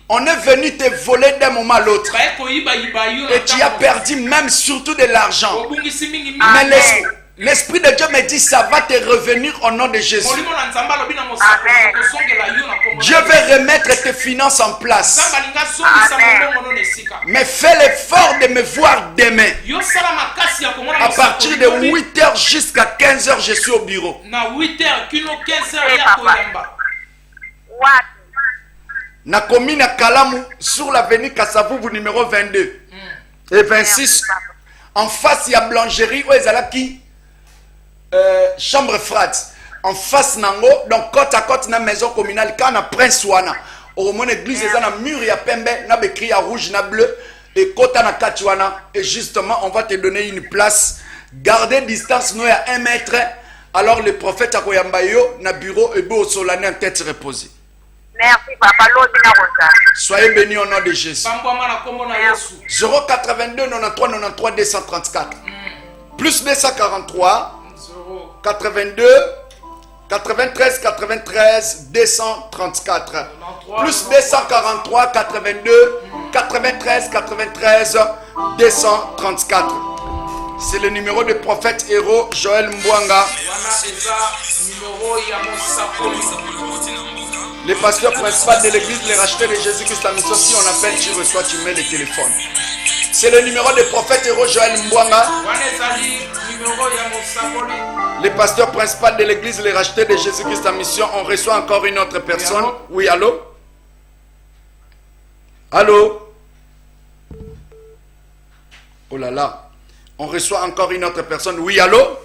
on est venu te voler d'un moment à l'autre. Et tu as perdu même surtout de l'argent. Mais l'Esprit de Dieu me dit, ça va te revenir au nom de Jésus. Dieu veut remettre tes finances en place. Mais fais l'effort de me voir demain. À partir de 8h jusqu'à 15h, je suis au bureau. Na commune à Kalamu, sur l'avenue Kassavubu numéro 22 et 26. En face, il y a Blancherie où qui chambre frat. En face, nango, donc côte à côte, na maison communale, quand na prince wana. Au mon église, il y a un mur, il y a pembe, na bécrit à rouge, na bleu, et côte à katuana. Et justement, on va te donner une place. Gardez distance, nous à 1 mètre. Alors le prophète Akoyambayo, na bureau, et beau solennel en tête reposée. Merci, papa. Soyez bénis au nom de Jésus. 082 93 93 234. Plus 243 82 93 93 234. Plus 243 82 93 93 234. C'est le numéro du prophète héros Joël Mbwanga. Le pasteur principal de l'église, les racheteurs de Jésus-Christ, la mission, si on appelle, tu reçois, tu mets le téléphone. C'est le numéro du prophète héros Joël Mbouanga. Le pasteur principal de l'église, les rachetés de Jésus-Christ en mission. On reçoit encore une autre personne. Oui, allô? Allô? Oh là là. On reçoit encore une autre personne. Oui, allô?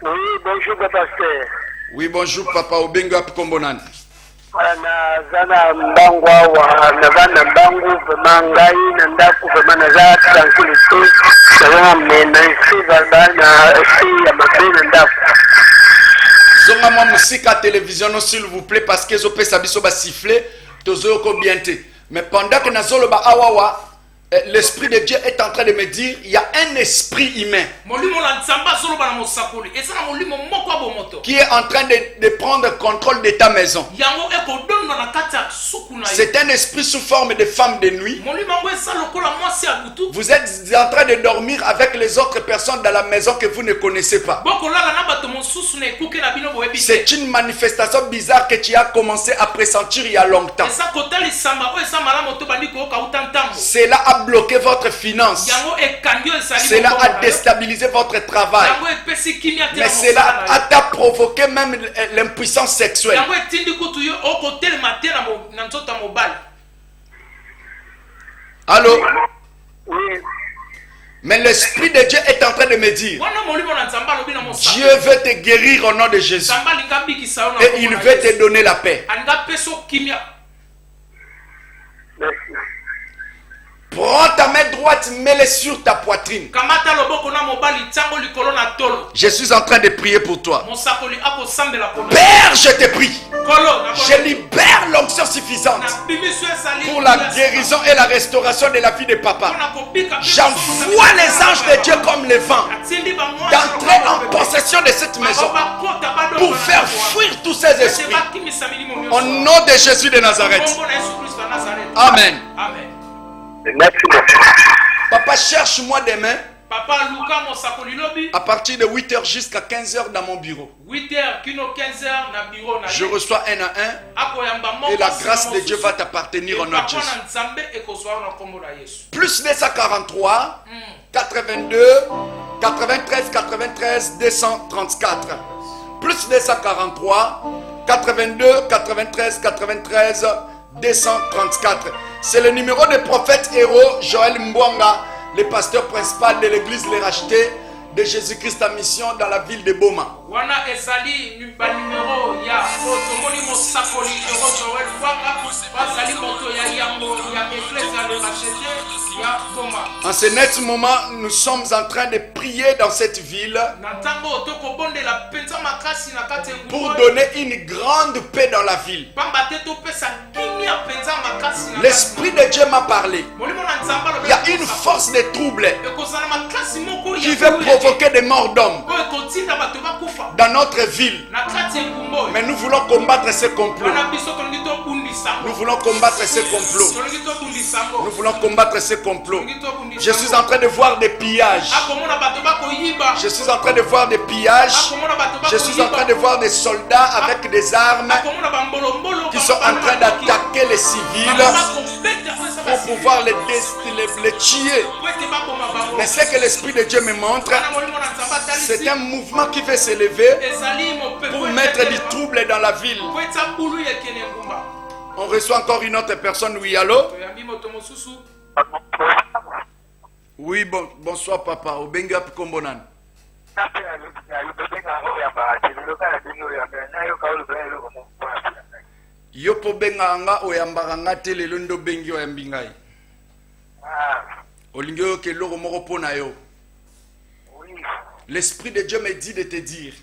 Oui, bonjour, pasteur. Oui, bonjour, papa. Obenga Kombonan. Zana mbangu wa navana mbangu mangai na ndaku kwa naza tranquilité sana mena isi na isi ya mabena ndaku zonga mwa musika télévision s'il vous plaît parce que zo pesa biso ba siffler tozo ko bienté mais pendant que nazolo ba awawa l'esprit de Dieu est en train de me dire il y a un esprit humain qui est en train de prendre contrôle de ta maison. C'est un esprit sous forme de femme de nuit. Vous êtes en train de dormir avec les autres personnes dans la maison que vous ne connaissez pas. C'est une manifestation bizarre que tu as commencé à pressentir il y a longtemps. Cela a bloqué votre finance. Cela a déstabilisé votre travail. Mais cela a provoqué même l'impuissance sexuelle. Allô? Oui. Mais l'esprit de Dieu est en train de me dire Dieu veut te guérir au nom de Jésus. Et il veut te donner la paix. Merci. Prends ta main droite, mets-la sur ta poitrine. Je suis en train de prier pour toi. Père, je te prie. Je libère l'onction suffisante pour la guérison et la restauration de la vie de papa. J'envoie les anges de Dieu comme le vent d'entrer en possession de cette maison pour faire fuir tous ces esprits. Au nom de Jésus de Nazareth. Amen. Merci beaucoup. Papa, cherche-moi demain à partir de 8h jusqu'à 15h dans mon bureau. 8h, 15h na bureau na. Je reçois un à un et la grâce de Dieu va t'appartenir au nom de Jésus. Plus 243 82 93 93 234. Plus 243 82 93 93 234. C'est le numéro du prophète héros Joël Mbouanga, le pasteur principal de l'église Les Rachetés de Jésus-Christ en mission dans la ville de Boma. Wana ezali ba numéro ya otomoni mosakoli héros Joël Mbouanga, bazali moto ya yango ya église Les Rachetés ya Boma. En ce net moment, nous sommes en train de prier dans cette ville pour donner une grande paix dans la ville. L'Esprit de Dieu m'a parlé. Il y a une force de trouble qui veut provoquer des morts d'hommes dans notre ville. Mais nous voulons combattre ce complot. Nous voulons combattre ce complot. Nous voulons combattre ce complot. Je suis en train de voir des pillages. Je suis en train de voir des pillages. Je suis en train de voir des soldats avec des armes qui sont en train d'attaquer les civils pour pouvoir les tuer. Mais ce que l'Esprit de Dieu me montre, c'est un mouvement qui veut s'élever pour mettre du trouble dans la ville. On reçoit encore une autre personne. Oui, allô? Oui, bonsoir papa. Obenga Kombonan. Yopo benga nga oyambaka nga te lelo ndo bengi oyambi ngai. Olingi oyo ke eloko moko mpo na yo. L'Esprit de Dieu me dit de te dire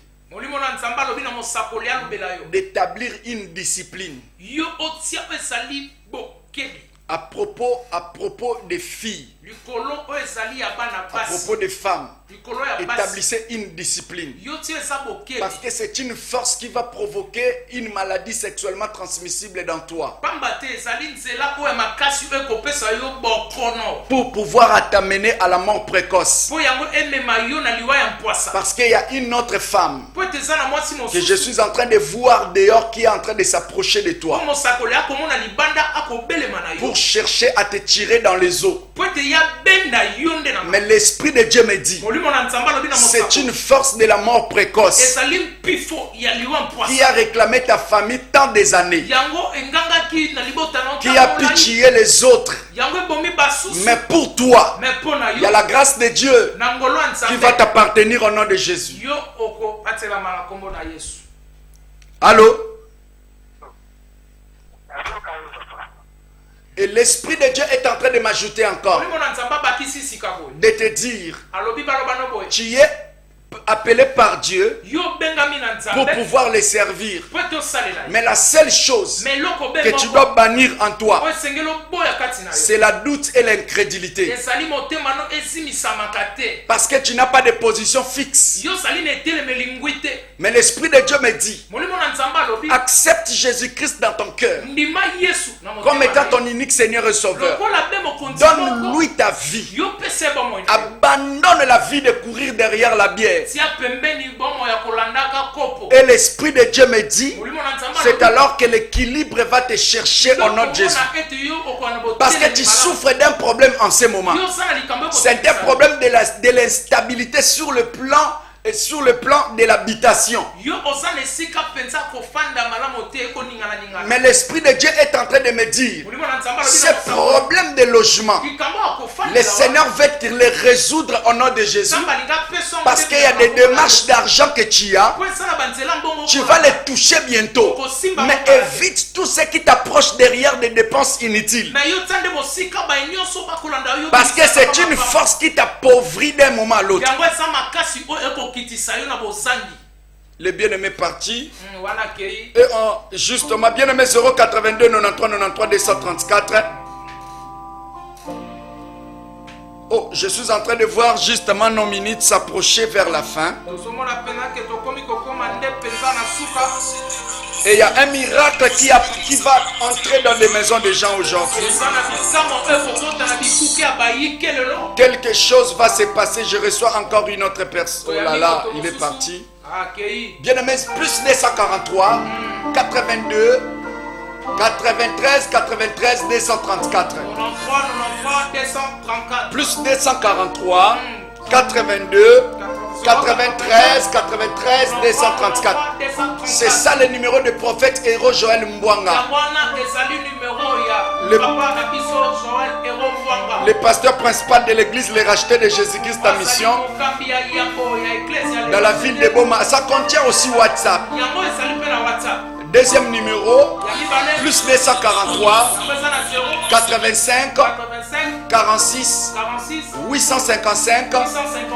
d'établir une discipline à propos des filles, à propos des femmes. Établissez une discipline parce que c'est une force qui va provoquer une maladie sexuellement transmissible dans toi pour pouvoir t'amener à la mort précoce. Parce qu'il y a une autre femme que je suis en train de voir dehors qui est en train de s'approcher de toi pour chercher à te tirer dans les eaux. Mais l'Esprit de Dieu me dit, c'est une force de la mort précoce qui a réclamé ta famille tant des années, qui a pitié les autres. Mais pour toi, il y a la grâce de Dieu qui va t'appartenir au nom de Jésus. Allô? Et l'Esprit de Dieu est en train de m'ajouter encore, de te dire, tu es appelé par Dieu pour pouvoir les servir. Mais la seule chose que tu dois bannir en toi, c'est la doute et l'incrédulité. Parce que tu n'as pas de position fixe. Mais l'Esprit de Dieu me dit, accepte Jésus-Christ dans ton cœur comme étant ton unique Seigneur et Sauveur. Donne-lui ta vie. Abandonne la vie de courir derrière la bière. Et l'Esprit de Dieu me dit, c'est alors que l'équilibre va te chercher au nom de Jésus. Parce que tu souffres d'un problème en ce moment. C'est un problème de l'instabilité sur le plan et sur le plan de l'habitation. Mais l'Esprit de Dieu est en train de me dire, ce problème de logement, le Seigneur veut te les résoudre au nom de Jésus. Parce qu'il y a des démarches d'argent que tu as, tu vas les toucher bientôt. Mais évite tout ce qui t'approche derrière des dépenses inutiles. Parce que c'est une force qui t'appauvrit d'un moment à l'autre. Les bien-aimés partis. Et justement, bien-aimé 082 93 93 234. Oh, je suis en train de voir justement nos minutes s'approcher vers la fin. Et il y a un miracle qui va entrer dans les maisons des gens aujourd'hui. Quelque chose va se passer. Je reçois encore une autre personne. Oh là là, il est parti. Bien-aimé, plus 243, 82, 93, 93, 234. Plus 243, 82, 93, 93, 234. C'est ça le numéro de prophète héros Joël Mbwanga. Le pasteur principal de l'église, les rachetés de Jésus-Christ en mission, dans la ville de Boma. Ça contient aussi WhatsApp. Deuxième numéro, plus 243, 85, 46, 855,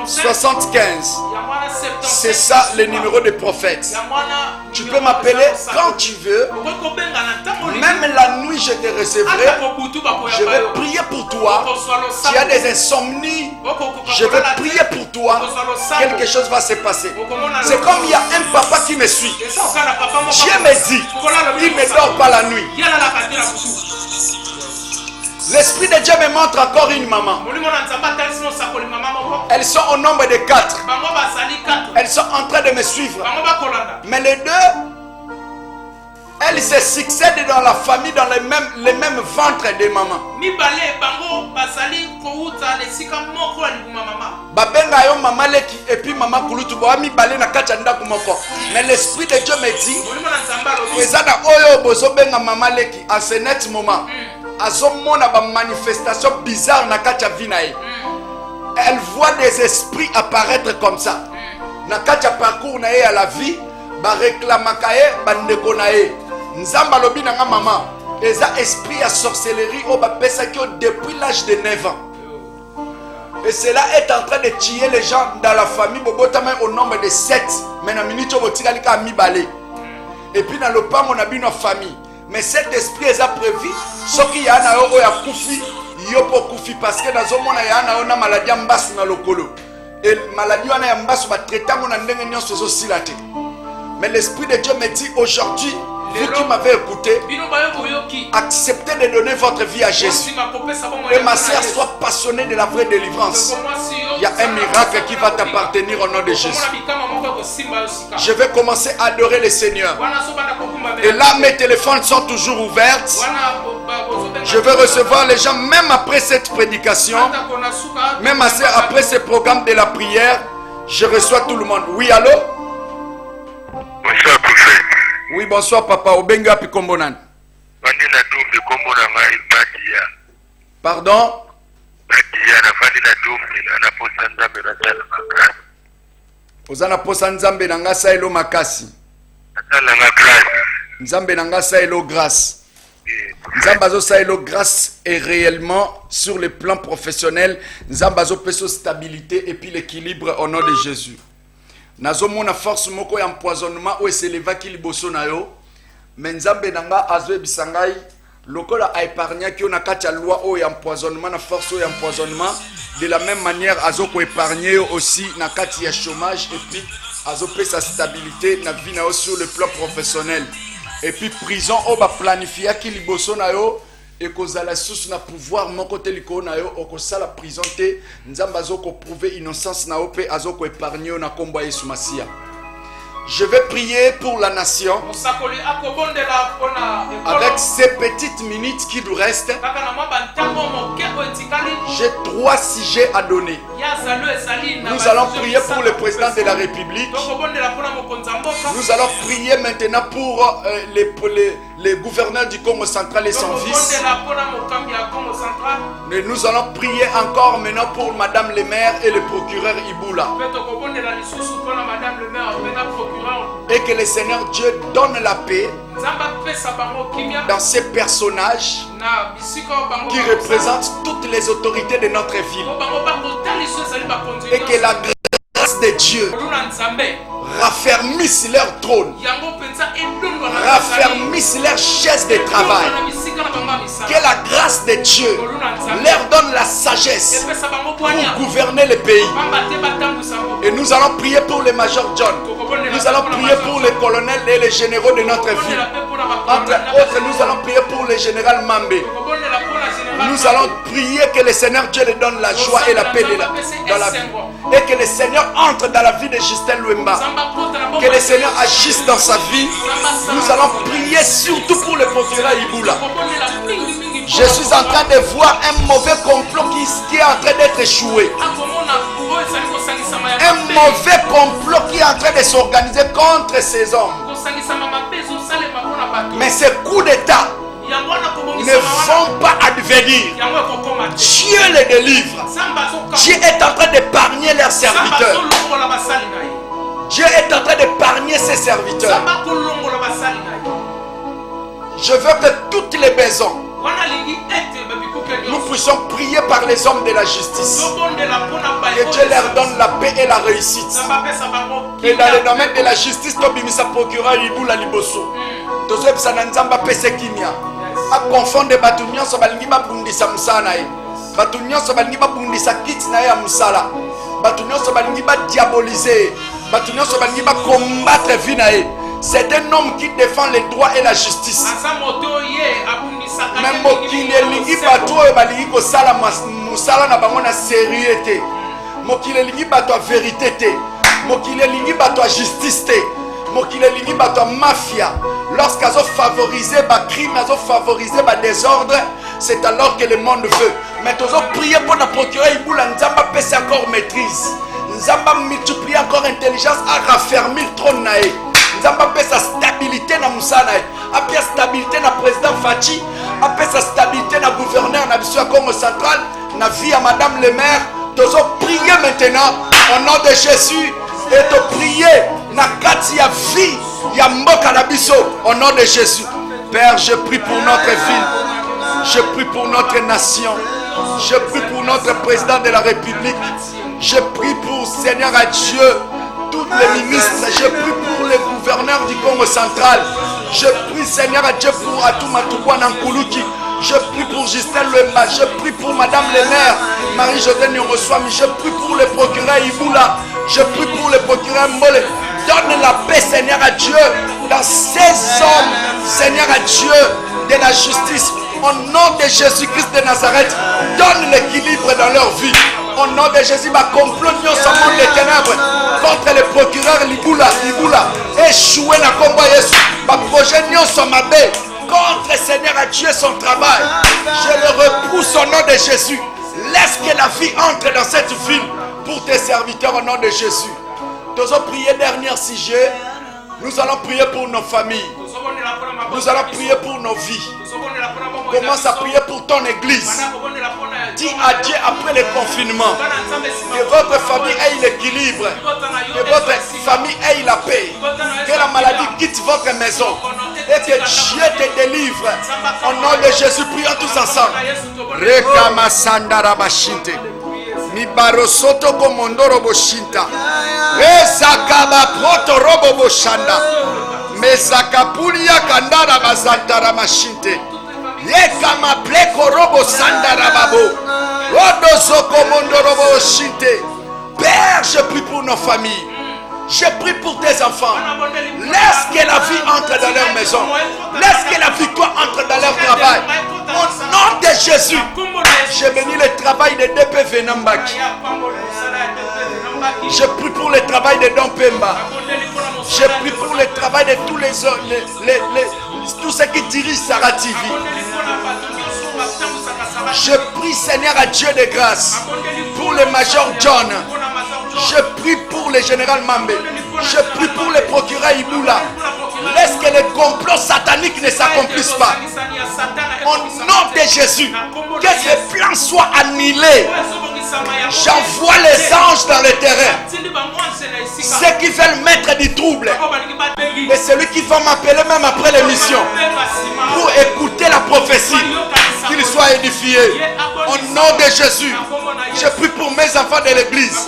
75. C'est ça le numéro de prophète. Tu peux m'appeler quand tu veux. Même la nuit, je te recevrai. Je vais prier pour toi. Tu as des insomnies. Je vais prier pour toi. Quelque chose va se passer. C'est comme il y a un papa qui me suit. Dieu me dit, il ne dort pas la nuit. L'Esprit de Dieu me montre encore une maman. Elles sont au nombre de 4. Elles sont en train de me suivre. Mais les deux, elles se succèdent dans la famille, dans les mêmes ventres de maman. Babenga yo mama leki et puis maman kulutu boa mi balé na kachanda kumoko. Mais l'Esprit de Dieu me dit, ezana oyo bozo benga mama leki à ce net moment. Azomona ba manifestation bizarre na kacha vinae. Elle voit des esprits apparaître comme ça. Na kacha parcours na à la vie, ba réclamaka e ba ndeko na e. Nzamba lobi na nga maman, eza esprit à sorcellerie au ba pesa ki depuis l'âge de 9 ans. Et cela est en train de tuer les gens dans la famille bobotama au nombre de 7. Mais na minute botika lika mi balé. Et puis dans le pan on a bien une famille. Mais cet esprit est prévu. Ce qui y a na yo ya kufi, yo po kufi parce que dans zo mona ya na ona maladie mbasu na lokolo. Et maladie wana ya mbasu ba traiter mon ndenge nyonso zo silate. Mais l'Esprit de Dieu me dit aujourd'hui, vous qui m'avez écouté, acceptez de donner votre vie à Jésus. Et ma sœur, soit passionnée de la vraie délivrance. Il y a un miracle qui va t'appartenir au nom de Jésus. Je vais commencer à adorer le Seigneur. Et là, mes téléphones sont toujours ouverts. Je veux recevoir les gens même après cette prédication, même après ce programme de la prière. Je reçois tout le monde. Oui, allô? Bonsoir, prophète. Oui, bonsoir, papa. Obenga Pikombonan. Pardon? Ozana posa nzambe na ngasa elo makasi. Nzambe na ngasa elo grâce. Nzambe sa elo grâce est réellement sur le plan professionnel. Nzambe azo peso stabilité et puis l'équilibre au nom de Jésus. Nazo mona force moko ya empoisonnement ou s'éleva ki liboso na yo. Mais nzambe nanga azo bisangai lokola a épargné ki ona kati ya loi o ya empoisonnement na force o ya empoisonnement. De la même manière azo ko épargner aussi na kati ya chômage et puis azo pesa stabilité na vie na yo sur le plan professionnel. Et puis prison o ba planifier ki liboso na yo et kozala sous na pouvoir mon côté liko na yo okosala prison te nzamba zo ko prouver innocence na yo pe azo ko épargner na kombo Yesu Masia. Je vais prier pour la nation. Avec ces petites minutes qui nous restent, j'ai 3 sujets à donner. Nous allons prier pour le président de la République. Nous allons prier maintenant pour les gouverneurs du Congo central et son fils. Mais nous allons prier encore maintenant pour Madame le maire et le procureur Iboula. Et que le Seigneur Dieu donne la paix dans ces personnages qui représentent toutes les autorités de notre ville. Et que la grâce de Dieu raffermisse leur trône, raffermisse leur chaise de travail. Que la grâce de Dieu leur donne la sagesse pour gouverner le pays. Et nous allons prier pour le major John. Nous allons prier pour les colonels et les généraux de notre ville. Entre autres, nous allons prier pour le général Mambé. Nous allons prier que le Seigneur Dieu lui donne la joie et la paix dans la vie. Et que le Seigneur entre dans la vie de Justin Luemba. Que le Seigneur agisse dans sa vie. Nous allons prier surtout pour le procureur Iboula. Je suis en train de voir un mauvais complot qui est en train d'être échoué. Un mauvais complot qui est en train de s'organiser contre ces hommes. Mais ces coups d'État ne vont pas advenir. Dieu les délivre. Dieu est en train d'épargner leurs serviteurs. Dieu est en train d'épargner ses serviteurs. Je veux que toutes les maisons, nous puissions prier par les hommes de la justice. Que Dieu leur donne la paix et la réussite. Et dans le domaine de la justice, Tobimisa procureur Iboula Liboso. Tozwebisa na nzamba pese kimia. A confondre batu nyonso balingi babundisa musala na ye. Batu nyonso balingi babundisa kiti na ye ya musala. Batu nyonso balingi ba diaboliser. Batu nyonso balingi ba combattre vie na ye. C'est un homme qui défend les droits et la justice. Même mokili elingi bato oyo balingi kosala musala na bango na sérieuté. Mokili elingi bato ya vérité te. Mokili elingi bato ya justice te. Mokili elingi bato ya mafia. Lorsqu'ils ont favorisé le crime, ils ont favorisé le désordre, c'est alors que le monde veut. Mais ils ont prié pour le procureur Iboula, Nzamba pèse encore maîtrise. Nzamba multiplie encore intelligence à raffermir le trône. Nzamba pèse sa stabilité dans Moussana. Après la stabilité dans le président Fachi, après sa stabilité dans le gouverneur de Congo central, dans la vie à Madame le maire, ils ont prié maintenant au nom de Jésus et de prier na kati ya vie ya mboka na biso au nom de Jésus. Père, je prie pour notre ville, je prie pour notre nation, je prie pour notre président de la République, je prie pour Seigneur à Dieu tous les ministres, je prie pour les gouverneurs du Congo central, je prie Seigneur à Dieu pour Atouma Toubouana Nkuluki, je prie pour Justin Luemba, je prie pour Madame le maire Marie-Josée Nyongoswami, je prie pour le procureur Iboula, je prie pour le procureur Mbole. Donne la paix, Seigneur à Dieu, dans ces hommes, Seigneur à Dieu, de la justice. Au nom de Jésus-Christ de Nazareth, donne l'équilibre dans leur vie. Au nom de Jésus, ma complot sur monde des ténèbres contre le procureur Iboula, échoué na combat Yesu. Ma projet sur ma baie contre Seigneur à Dieu son travail. Je le repousse au nom de Jésus. Laisse que la vie entre dans cette ville pour tes serviteurs au nom de Jésus. Nous allons prier dernier sujet. Nous allons prier pour nos familles. Nous allons prier pour nos vies. Commence à prier pour ton église. Dis à Dieu après le confinement que votre famille ait l'équilibre, que votre famille ait la paix, que la maladie quitte votre maison et que Dieu te délivre. Au nom de Jésus, prions tous ensemble. Rekama sandara bashinte. Mibarosoto komondoro boshinta. Ezakaba proto robo boshanda. Mezakapulia kandara bazantara mashinte. Yekama pleko robo sandara babo. Odo zoko mondoro boshinte. Père, je prie pour nos familles. Je prie pour tes enfants. Laisse que la vie entre dans leur maison. Laisse que la victoire entre dans leur travail. Au nom de Jésus, je bénis le travail de DP Venambaki. Je prie pour le travail de Don Pemba. Je prie pour le travail de tous ceux qui dirigent Sarah TV. Je prie, Seigneur, à Dieu de grâce pour le Major John. Je prie pour le général Mambe. Je prie pour le procureur Iboula. Laisse que les complots sataniques ne s'accomplissent pas. Au nom de Jésus, que ces plans soient annihilés. J'envoie les anges dans le terrain. Ceux qui veulent mettre du trouble. Et celui qui va m'appeler même après l'émission pour écouter la prophétie, qu'il soit édifié. Au nom de Jésus, je prie pour mes enfants de l'église.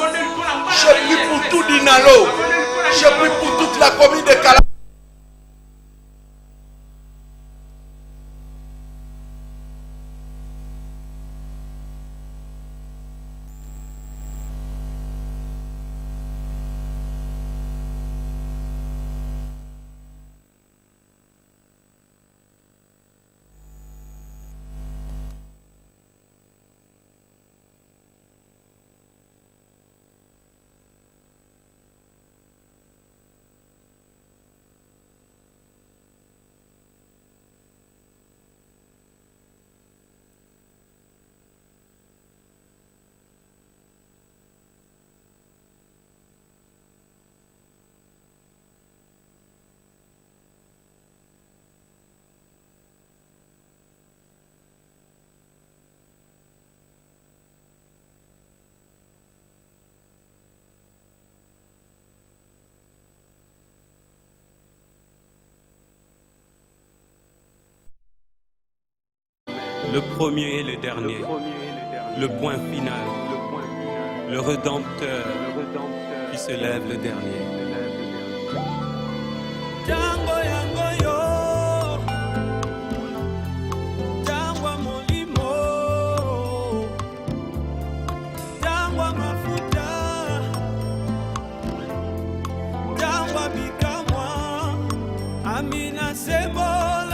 Je prie pour tout Dinalo. Je prie pour toute la commune de Cala. Le premier et le dernier, le point final, le Rédempteur qui se lève le dernier. Tango yango yo, tango molimo, tango mafuta, tango bikamwa, amina sembola.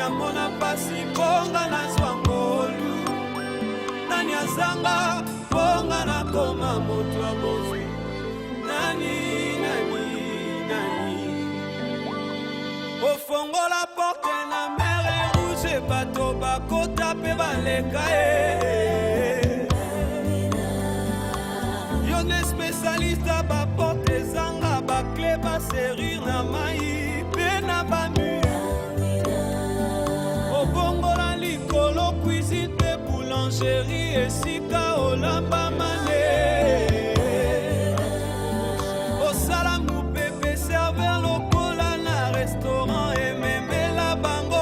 Mona pasi bonga na swangolu nani azanga bonga na koma moto abozi nani ofongola porte na mer rouge bato bakota pe baleka yo ne spécialiste ba porte zanga ba clé ba serrir na mai pe na ba cuisine de boulangerie et sika olamba mané au salamou pepe serveur lokola na restaurant et même la bango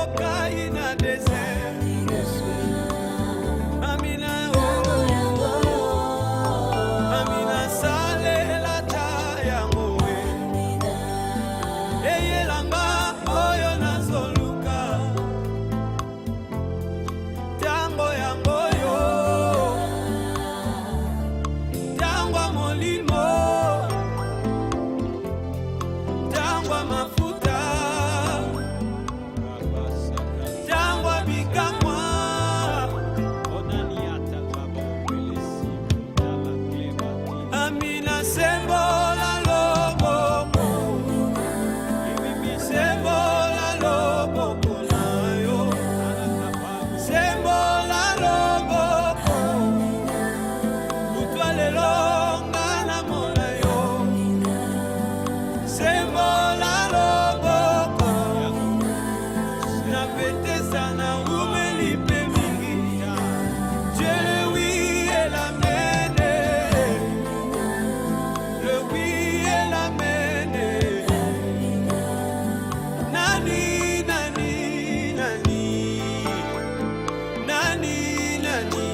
tetesa na rumeli mpe mingi. Dieu le oui et l'amen, le oui et l'amen. Nani, nani, nani, nani, nani,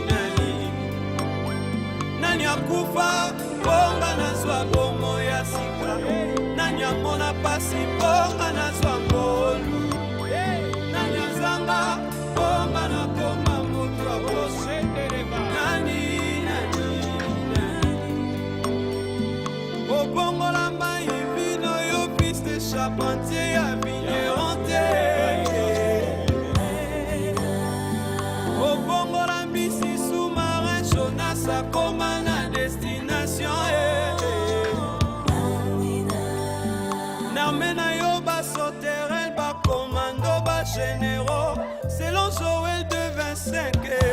nani, nani akufa ponga nazwa bomo ya sika, nani amona pasi ponga nazwa ngolu, nani azanga ponga nakoma mutu akoshendereba. Nani, nani, nani, obongola mai vino yo fils de charpentier ya vigneron te, obongola mbisi sous-marin Jonas akoma na destination. Narme na yo basoterel bakomando bagénéraux selon Joël 2:25.